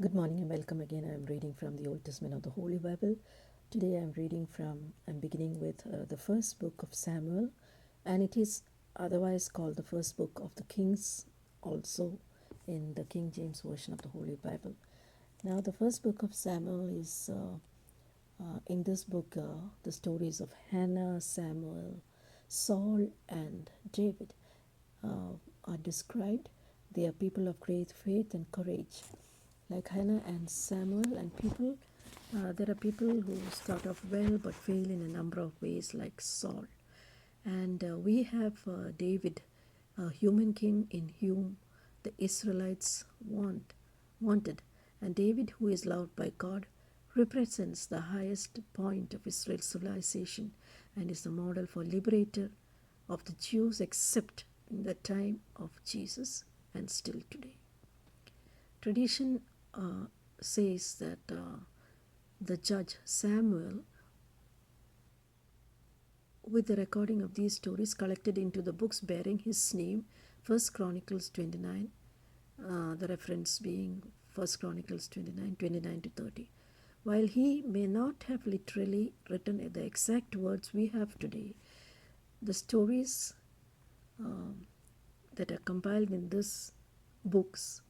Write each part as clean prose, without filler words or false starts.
Good morning and welcome again. I'm reading from the Old Testament of the Holy Bible. Today I'm beginning with the first book of Samuel, and it is otherwise called the first book of the Kings, also in the King James Version of the Holy Bible. Now, the first book of Samuel is in this book, the stories of Hannah, Samuel, Saul, and David are described. They are people of great faith and courage, like Hannah and Samuel. And there are people who start off well but fail in a number of ways, like Saul. And we have David, a human king in whom the Israelites wanted. And David, who is loved by God, represents the highest point of Israel's civilization and is the model for liberator of the Jews, except in the time of Jesus and still today. Tradition says that the judge Samuel, with the recording of these stories collected into the books bearing his name, 1 Chronicles 29, the reference being 1 Chronicles 29 to 30. While he may not have literally written the exact words we have today, the stories that are compiled in these books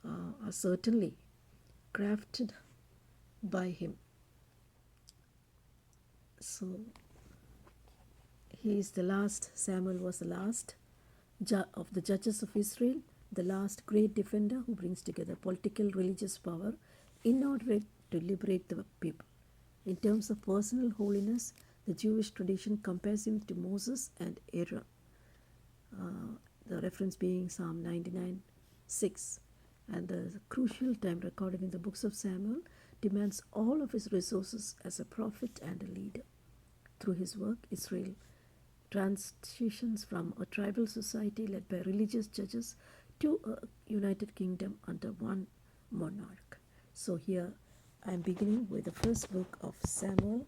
are certainly crafted by him. So he is the last. Samuel was the last of the judges of Israel, the last great defender who brings together political, religious power in order to liberate the people. In terms of personal holiness, the Jewish tradition compares him to Moses and Aaron, the reference being Psalm 99:6. And the crucial time recorded in the books of Samuel demands all of his resources as a prophet and a leader. Through his work, Israel transitions from a tribal society led by religious judges to a united kingdom under one monarch. So here I am beginning with the first book of Samuel,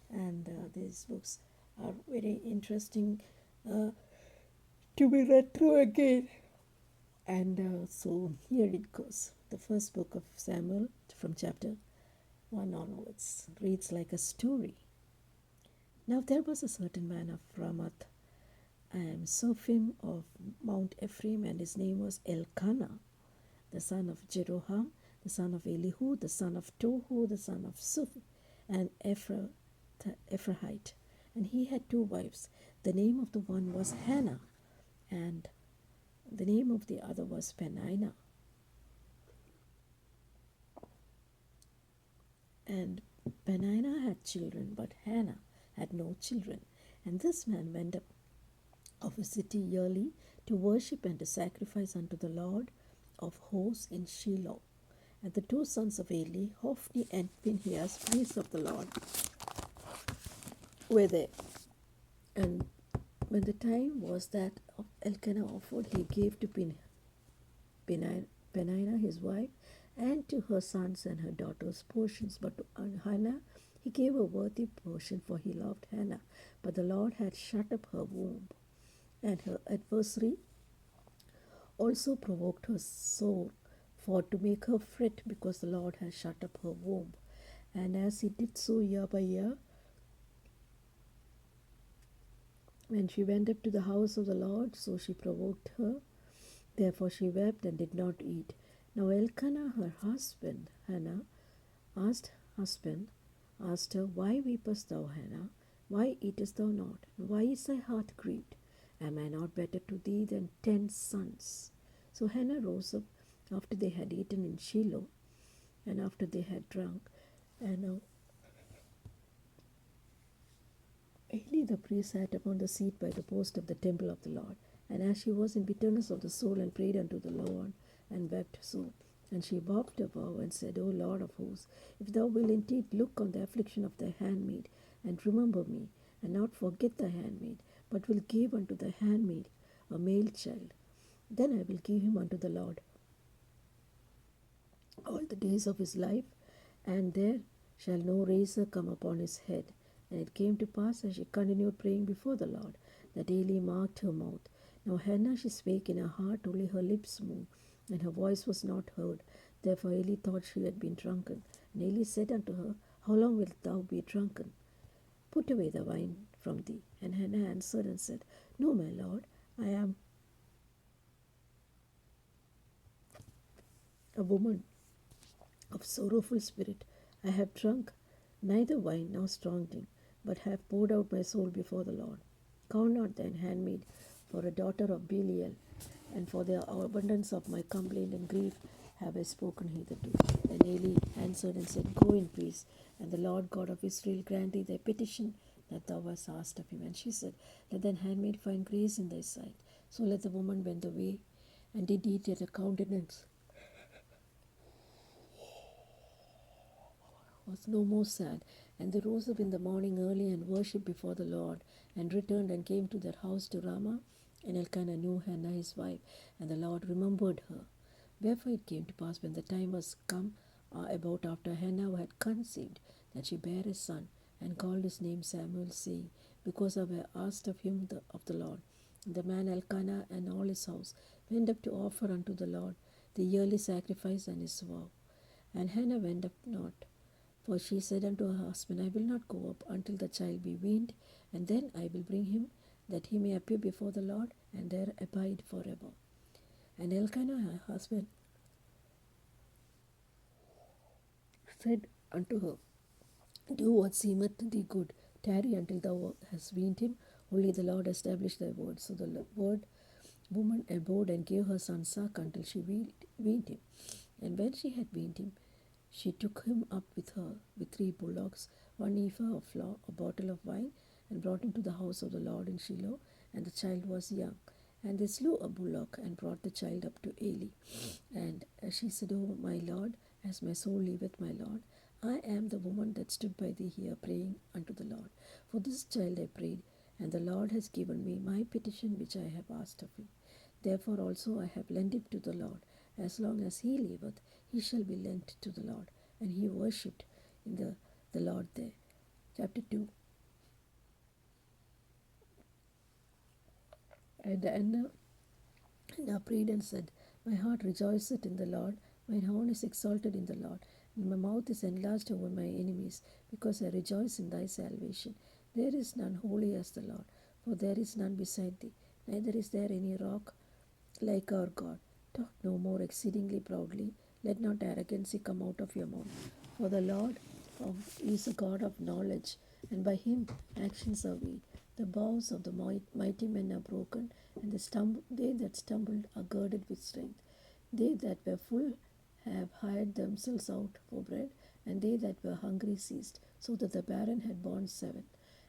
and these books are very interesting to be read through again. And so here it goes. The first book of Samuel, from chapter 1 onwards, reads like a story. Now there was a certain man of Ramoth, Sophim of Mount Ephraim, and his name was Elkanah, the son of Jeroham, the son of Elihu, the son of Tohu, the son of Suph, and Ephraite. And he had two wives. The name of the one was Hannah, and the name of the other was Peninnah. And Peninnah had children, but Hannah had no children. And this man went up of a city yearly to worship and to sacrifice unto the Lord of hosts in Shiloh. And the two sons of Eli, Hophni and Phinehas, priests of the Lord, were there. And when the time was that Elkanah offered, he gave to Peninnah his wife, and to her sons and her daughters portions. But to Hannah he gave a worthy portion, for he loved Hannah. But the Lord had shut up her womb, and her adversary also provoked her sore, for to make her fret, because the Lord had shut up her womb. And as he did so year by year, when she went up to the house of the Lord, so she provoked her. Therefore she wept and did not eat. Now Elkanah, her husband, asked her, Why weepest thou, Hannah? Why eatest thou not? Why is thy heart grieved? Am I not better to thee than 10 sons? So Hannah rose up after they had eaten in Shiloh, and after they had drunk. And now Eli the priest sat upon the seat by the post of the temple of the Lord. And as she was in bitterness of the soul, and prayed unto the Lord, and wept sore. And she bowed her bow, and said, O Lord of hosts, if thou wilt indeed look on the affliction of thy handmaid, and remember me, and not forget thy handmaid, but will give unto thy handmaid a male child, then I will give him unto the Lord all the days of his life, and there shall no razor come upon his head. And it came to pass, as she continued praying before the Lord, that Eli marked her mouth. Now Hannah, she spake in her heart, only her lips moved, and her voice was not heard. Therefore Eli thought she had been drunken. And Eli said unto her, How long wilt thou be drunken? Put away the wine from thee. And Hannah answered and said, No, my lord, I am a woman of sorrowful spirit. I have drunk neither wine nor strong drink, but have poured out my soul before the Lord. Count not thine handmaid for a daughter of Belial, and for the abundance of my complaint and grief have I spoken hitherto. Then Eli answered and said, Go in peace, and the Lord God of Israel grant thee thy petition that thou hast asked of him. And she said, Let thine handmaid find grace in thy sight. So let the woman went away, and did eat at her countenance was no more sad. And they rose up in the morning early and worshipped before the Lord, and returned and came to their house to Ramah. And Elkanah knew Hannah his wife, and the Lord remembered her. Wherefore it came to pass, when the time was come, about after Hannah had conceived, that she bare a son, and called his name Samuel, saying, Because I have asked of him of the Lord. And the man Elkanah and all his house went up to offer unto the Lord the yearly sacrifice and his vow. And Hannah went up not, for she said unto her husband, I will not go up until the child be weaned, and then I will bring him, that he may appear before the Lord, and there abide forever. And Elkanah her husband said unto her, Do what seemeth thee good, tarry until thou hast weaned him, only the Lord establish thy word. So the woman abode and gave her son suck until she weaned him. And when she had weaned him, she took him up with her with 3 bullocks, 1 ephah of flour, a bottle of wine, and brought him to the house of the Lord in Shiloh, and the child was young. And they slew a bullock and brought the child up to Eli. And she said, O my Lord, as my soul liveth, my Lord, I am the woman that stood by thee here praying unto the Lord. For this child I prayed, and the Lord has given me my petition which I have asked of him. Therefore also I have lent him to the Lord. As long as he liveth, he shall be lent to the Lord. And he worshipped in the Lord there. Chapter 2. And Anna prayed and said, My heart rejoiceth in the Lord, mine horn is exalted in the Lord, and my mouth is enlarged over my enemies, because I rejoice in thy salvation. There is none holy as the Lord, for there is none beside thee, neither is there any rock like our God. Talk no more exceedingly proudly, let not arrogancy come out of your mouth. For the Lord is a God of knowledge, and by him actions are weighed. The bows of the mighty men are broken, and they that stumbled are girded with strength. They that were full have hired themselves out for bread, and they that were hungry ceased, so that the barren had borne 7.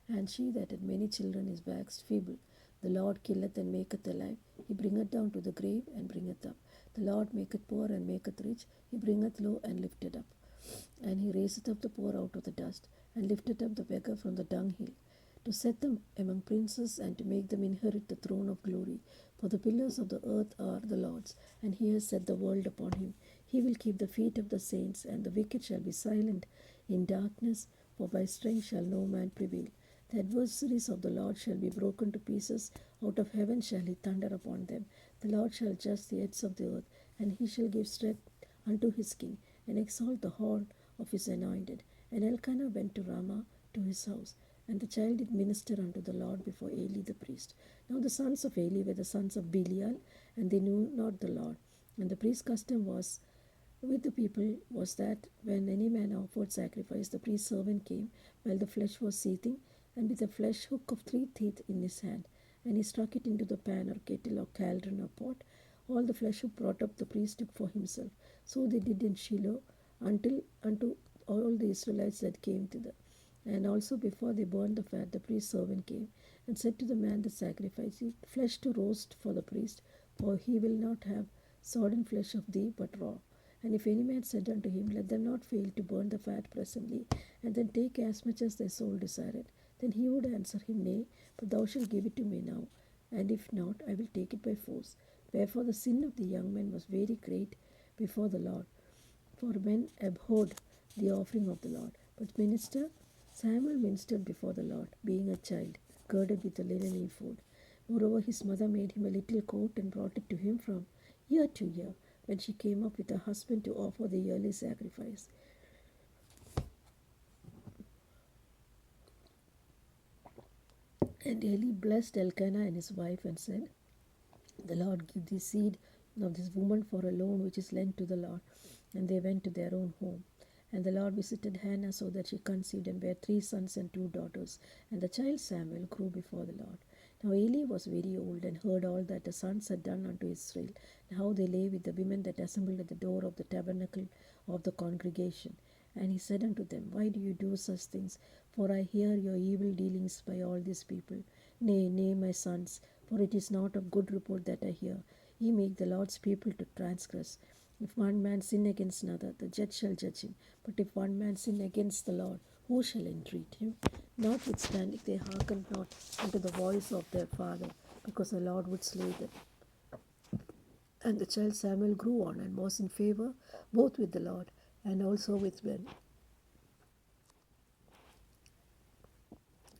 And she that had many children is waxed feeble. The Lord killeth and maketh alive. He bringeth down to the grave and bringeth up. The Lord maketh poor and maketh rich. He bringeth low and lifteth up. And he raiseth up the poor out of the dust, and lifteth up the beggar from the dunghill, to set them among princes, and to make them inherit the throne of glory. For the pillars of the earth are the Lord's, and he has set the world upon him. He will keep the feet of the saints, and the wicked shall be silent in darkness, for by strength shall no man prevail. The adversaries of the Lord shall be broken to pieces. Out of heaven shall he thunder upon them. The Lord shall judge the ends of the earth, and he shall give strength unto his king, and exalt the horn of his anointed. And Elkanah went to Ramah to his house, and the child did minister unto the Lord before Eli the priest. Now the sons of Eli were the sons of Belial, and they knew not the Lord. And the priest's custom was with the people was that when any man offered sacrifice, the priest's servant came while the flesh was seething, and with a flesh hook of 3 teeth in his hand, and he struck it into the pan or kettle or cauldron or pot. All the flesh hook brought up the priest took for himself. So they did in Shiloh unto all the Israelites that came thither. And also before they burned the fat, the priest's servant came and said to the man that sacrificed it, Flesh to roast for the priest, for he will not have sodden flesh of thee, but raw. And if any man said unto him, Let them not fail to burn the fat presently, and then take as much as thy soul desireth, then he would answer him, Nay, but thou shalt give it to me now, and if not, I will take it by force. Wherefore the sin of the young men was very great before the Lord, for men abhorred the offering of the Lord. But Samuel ministered before the Lord, being a child, girded with a linen ephod. Moreover, his mother made him a little coat and brought it to him from year to year. when she came up with her husband to offer the yearly sacrifice. And Eli blessed Elkanah and his wife and said, "The Lord give the seed of this woman for a loan which is lent to the Lord." And they went to their own home. And the Lord visited Hannah so that she conceived and bare 3 sons and 2 daughters. And the child Samuel grew before the Lord. Now Eli was very old and heard all that the sons had done unto Israel, and how they lay with the women that assembled at the door of the tabernacle of the congregation. And he said unto them, "Why do you do such things? For I hear your evil dealings by all these people. Nay, nay, my sons, for it is not of good report that I hear. Ye make the Lord's people to transgress. If one man sin against another, the judge shall judge him. But if one man sin against the Lord, who shall entreat him? Notwithstanding, they hearkened not unto the voice of their father, because the Lord would slay them. And the child Samuel grew on and was in favor both with the Lord and also with men.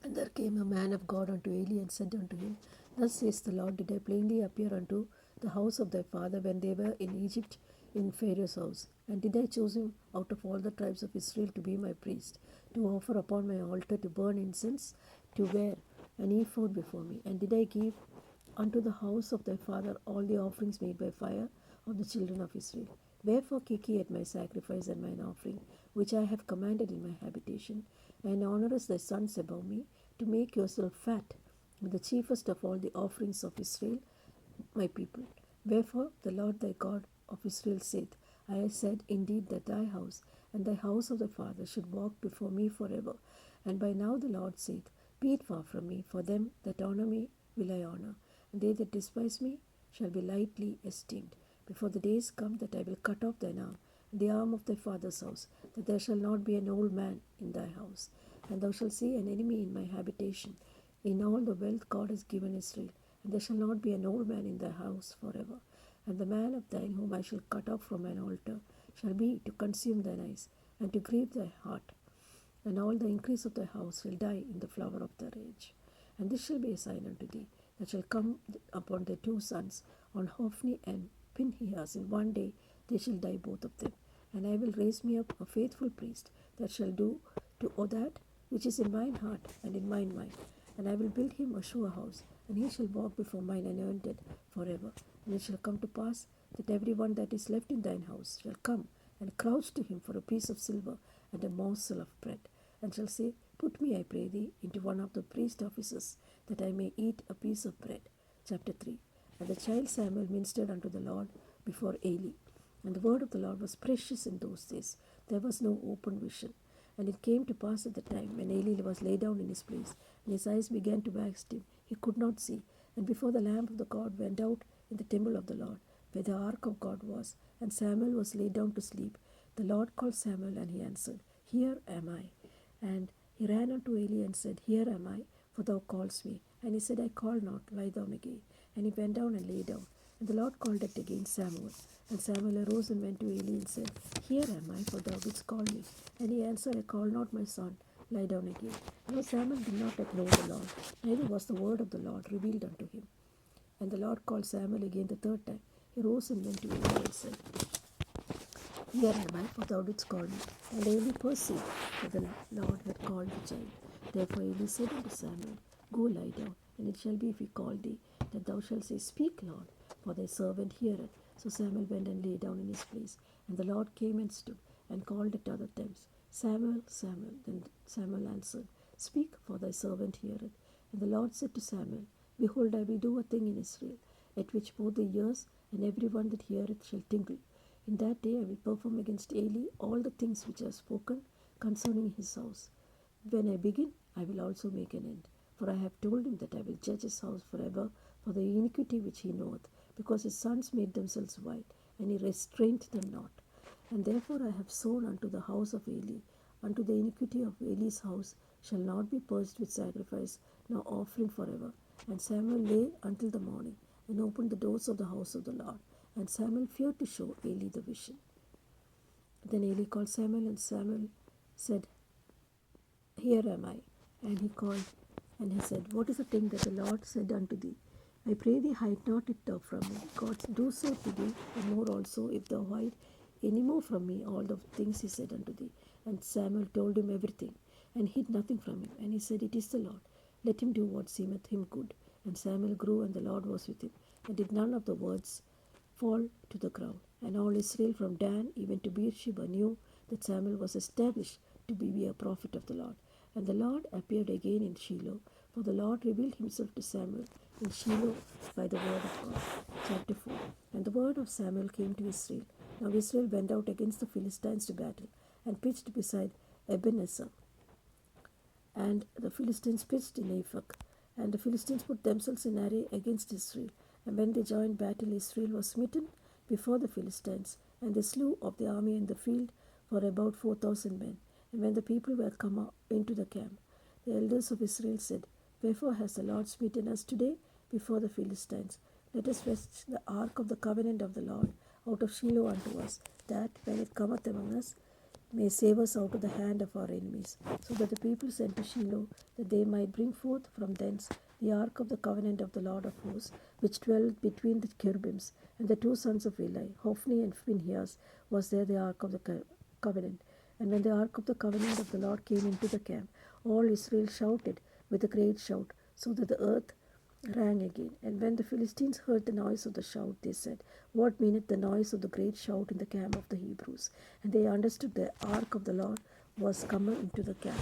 And there came a man of God unto Eli and said unto him, "Thus says the Lord, did I plainly appear unto the house of thy father when they were in Egypt in Pharaoh's house? And did I choose him out of all the tribes of Israel to be my priest, to offer upon my altar, to burn incense, to wear an ephod before me? And did I give unto the house of thy father all the offerings made by fire of the children of Israel? Wherefore kick ye at my sacrifice and mine offering, which I have commanded in my habitation, and honourest thy sons above me, to make yourself fat with the chiefest of all the offerings of Israel, my people? Wherefore the Lord thy God of Israel saith, I have said indeed that thy house and thy house of thy father should walk before me forever. And by now the Lord saith, Be it far from me, for them that honour me will I honour, and they that despise me shall be lightly esteemed. Before the days come that I will cut off thine arm, and the arm of thy father's house, that there shall not be an old man in thy house. And thou shalt see an enemy in my habitation, in all the wealth God has given Israel, and there shall not be an old man in thy house forever. And the man of thine whom I shall cut off from mine altar shall be to consume thine eyes, and to grieve thy heart. And all the increase of thy house shall die in the flower of their age. And this shall be a sign unto thee, that shall come upon thy 2 sons, on Hophni and Phinehas. In one day they shall die both of them. And I will raise me up a faithful priest, that shall do to all that which is in mine heart and in mine mind. And I will build him a sure house, and he shall walk before mine anointed forever. And it shall come to pass that every one that is left in thine house shall come and crouch to him for a piece of silver and a morsel of bread, and shall say, Put me, I pray thee, into one of the priest offices, that I may eat a piece of bread. Chapter 3. And the child Samuel ministered unto the Lord before Eli. And the word of the Lord was precious in those days. There was no open vision. And it came to pass at the time when Eli was laid down in his place, and his eyes began to wax dim, he could not see. And before the lamp of the God went out in the temple of the Lord, where the ark of God was, and Samuel was laid down to sleep, the Lord called Samuel, and he answered, Here am I. And he ran unto Eli and said, Here am I, for thou callest me. And he said, I call not, lie down again. And he went down and lay down. And the Lord called it again Samuel. And Samuel arose and went to Eli and said, Here am I, for thou didst call me. And he answered, I call not, my son, lie down again. Now Samuel did not yet know the Lord, neither was the word of the Lord revealed unto him. And the Lord called Samuel again the third time. He rose and went to Eli and said, Here am I, for thou didst call me. And Eli perceived that the Lord had called the child. Therefore Eli said unto Samuel, Go lie down, and it shall be, if he call thee, that thou shalt say, Speak, Lord, for thy servant heareth. So Samuel went and lay down in his place. And the Lord came and stood, and called at other times, Samuel, Samuel. Then Samuel answered, Speak, for thy servant heareth. And the Lord said to Samuel, Behold, I will do a thing in Israel, at which both the ears and every one that heareth shall tingle. In that day I will perform against Eli all the things which I have spoken concerning his house. When I begin, I will also make an end. For I have told him that I will judge his house forever for the iniquity which he knoweth, because his sons made themselves white, and he restrained them not. And therefore I have sworn unto the house of Eli, unto the iniquity of Eli's house shall not be purged with sacrifice, nor offering forever. And Samuel lay until the morning, and opened the doors of the house of the Lord. And Samuel feared to show Eli the vision. Then Eli called Samuel, and Samuel said, Here am I. And he called, and he said, What is the thing that the Lord said unto thee? I pray thee, hide not it thou from me. God, do so to thee, and more also, if thou hide any more from me all the things he said unto thee. And Samuel told him everything, and hid nothing from him. And he said, It is the Lord. Let him do what seemeth him good. And Samuel grew, and the Lord was with him, and did none of the words fall to the ground. And all Israel from Dan even to Beersheba knew that Samuel was established to be a prophet of the Lord. And the Lord appeared again in Shiloh, for the Lord revealed himself to Samuel in Shiloh by the word of God. Chapter 4. And the word of Samuel came to Israel. Now Israel went out against the Philistines to battle, and pitched beside Ebenezer. And the Philistines pitched in Aphek. And the Philistines put themselves in array against Israel. And when they joined battle, Israel was smitten before the Philistines, and they slew of the army in the field for about 4,000 men. And when the people were come out into the camp, the elders of Israel said, Wherefore has the Lord smitten us today before the Philistines? Let us fetch the ark of the covenant of the Lord out of Shiloh unto us, that when it cometh among us, may save us out of the hand of our enemies. So that the people sent to Shiloh, that they might bring forth from thence the ark of the covenant of the Lord of hosts, which dwelt between the cherubims. And the two sons of Eli, Hophni and Phinehas, was there the ark of the covenant. And when the ark of the covenant of the Lord came into the camp, all Israel shouted with a great shout, so that the earth rang again. And when the Philistines heard the noise of the shout, they said, What meaneth the noise of the great shout in the camp of the Hebrews? And they understood the ark of the Lord was come into the camp.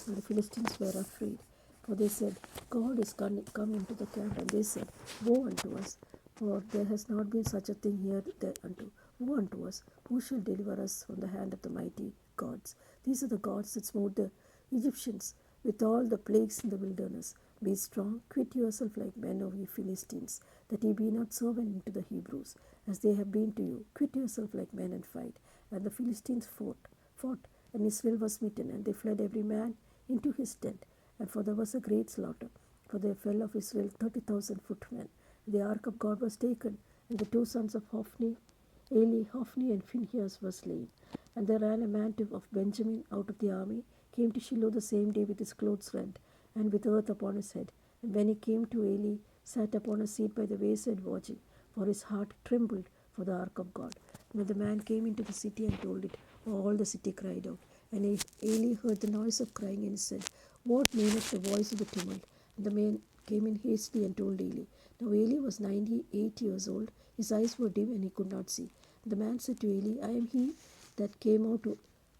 And the Philistines were afraid, for they said, God is come into the camp. And they said, Woe unto us, for there has not been such a thing here thereunto. Woe unto us, who shall deliver us from the hand of the mighty gods? These are the gods that smote the Egyptians with all the plagues in the wilderness. Be strong, quit yourself like men, O ye Philistines, that ye be not servant unto the Hebrews, as they have been to you. Quit yourself like men and fight. And the Philistines fought, and Israel was smitten, and they fled every man into his tent. And for there was a great slaughter, for there fell of Israel 30,000 footmen. The ark of God was taken, and the two sons of Hophni, Hophni and Phinehas, were slain. And there ran a man of Benjamin out of the army, came to Shiloh the same day with his clothes rent, and with earth upon his head. And when he came to Eli, sat upon a seat by the wayside watching, for his heart trembled for the ark of God. And when the man came into the city and told it, all the city cried out. And Eli heard the noise of crying, and he said, What meaneth the voice of the tumult? And the man came in hastily and told Eli. Now Eli was 98 years old, his eyes were dim, and he could not see. And the man said to Eli, I am he that came out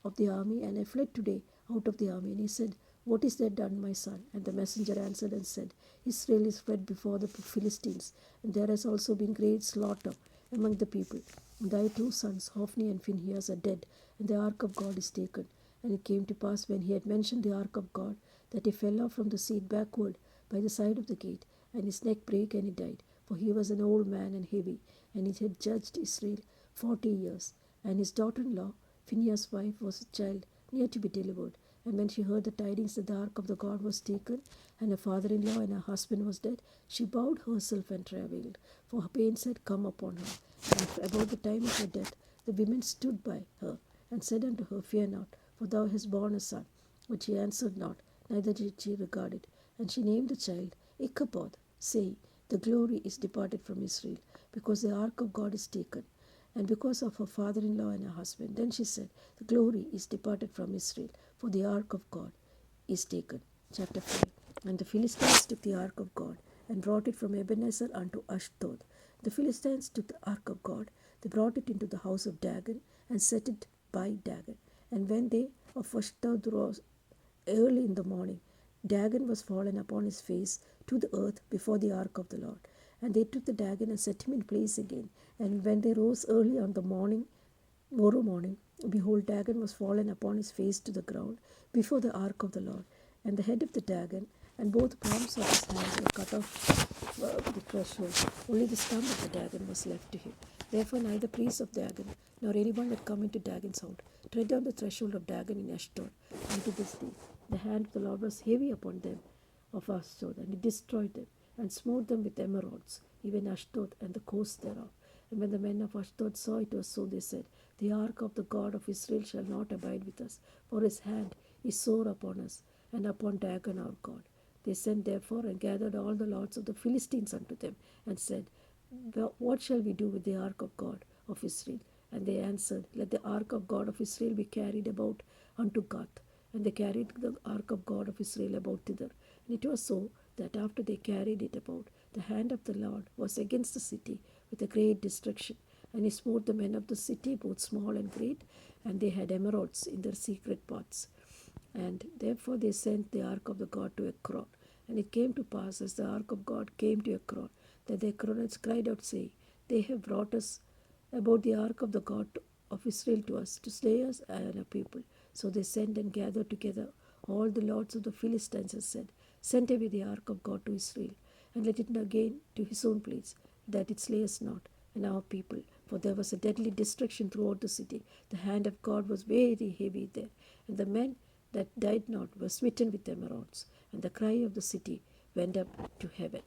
of the army, and I fled today out of the army. And he said, What is that done, my son? And the messenger answered and said, Israel is fled before the Philistines, and there has also been great slaughter among the people. And thy two sons, Hophni and Phinehas, are dead, and the ark of God is taken. And it came to pass, when he had mentioned the ark of God, that he fell off from the seat backward by the side of the gate, and his neck brake, and he died. For he was an old man and heavy, and he had judged Israel 40 years. And his daughter-in-law, Phinehas' wife, was a child near to be delivered. And when she heard the tidings that the ark of the God was taken, and her father-in-law and her husband was dead, she bowed herself and travailed, for her pains had come upon her. And about the time of her death, the women stood by her, and said unto her, Fear not, for thou hast borne a son. But she answered not, neither did she regard it. And she named the child Ichabod, saying, The glory is departed from Israel, because the ark of God is taken, and because of her father-in-law and her husband. Then she said, The glory is departed from Israel, for the ark of God is taken. Chapter 5. And the Philistines took the ark of God, and brought it from Ebenezer unto Ashdod. The Philistines took the ark of God, they brought it into the house of Dagon, and set it by Dagon. And when they of Ashdod rose early in the morning, Dagon was fallen upon his face to the earth before the ark of the Lord. And they took the Dagon and set him in place again. And when they rose early on the morrow morning, behold, Dagon was fallen upon his face to the ground before the ark of the Lord. And the head of the Dagon and both palms of his hands were cut off the threshold. Only the stump of the Dagon was left to him. Therefore neither priest of Dagon nor anyone that come into Dagon's house tread on the threshold of Dagon in Ashdod unto this day. The hand of the Lord was heavy upon them of Ashdod, and he destroyed them, and smote them with emerods, even Ashdod and the coast thereof. And when the men of Ashdod saw it was so, they said, The ark of the God of Israel shall not abide with us, for his hand is sore upon us, and upon Dagon our God. They sent therefore and gathered all the lords of the Philistines unto them, and said, What shall we do with the ark of God of Israel? And they answered, Let the ark of God of Israel be carried about unto Gath. And they carried the ark of God of Israel about thither. And it was so that after they carried it about, the hand of the Lord was against the city with a great destruction. And he smote the men of the city, both small and great, and they had emerods in their secret parts. And therefore they sent the ark of the God to Ekron. And it came to pass, as the ark of God came to Ekron, that the Ekronites cried out, saying, They have brought us about the ark of the God of Israel to us, to slay us and our people. So they sent and gathered together all the lords of the Philistines, and said, Send away the ark of God to Israel, and let it again to his own place, that it slay us not and our people. For there was a deadly destruction throughout the city. The hand of God was very heavy there, and the men that died not were smitten with emerods, and the cry of the city went up to heaven.